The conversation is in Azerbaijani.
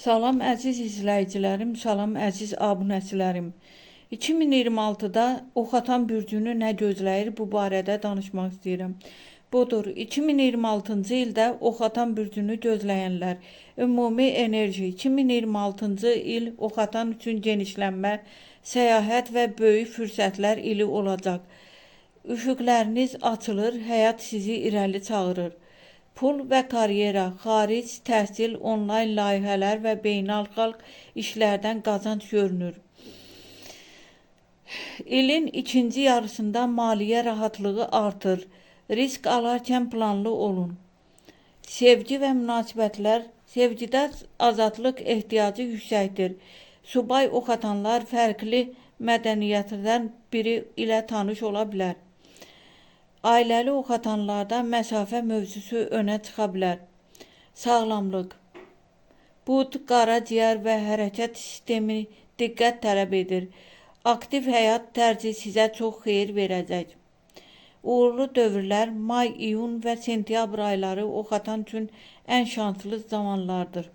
Salam əziz izləyicilərim, salam əziz abunəçilərim. 2026-da Oxatan bürcünü nə gözləyir bu barədə danışmaq istəyirəm. Budur, 2026-cı ildə Oxatan bürcünü gözləyənlər, ümumi enerji 2026-cı il Oxatan üçün genişlənmə, səyahət və böyük fürsətlər ili olacaq. Üfüqləriniz açılır, həyat sizi irəli çağırır. Pul və karyera, xaric, təhsil, onlayn layihələr və beynəlxalq işlərdən qazanc görünür. İlin ikinci yarısında maliyyə rahatlığı artır. Risk alarkən planlı olun. Sevgi və münasibətlər, sevgidə azadlıq ehtiyacı yüksəkdir. Subay Oxatanlar fərqli mədəniyyətlərdən biri ilə tanış ola bilər. Ailəli Oxatanlarda məsafə mövzusu önə çıxa bilər. Sağlamlıq. Bud, qaraciyər və hərəkət sistemi diqqət tələb edir. Aktiv həyat tərzi sizə çox xeyir verəcək. Uğurlu dövrlər may, iyun və sentyabr ayları Oxatan üçün ən şanslı zamanlardır.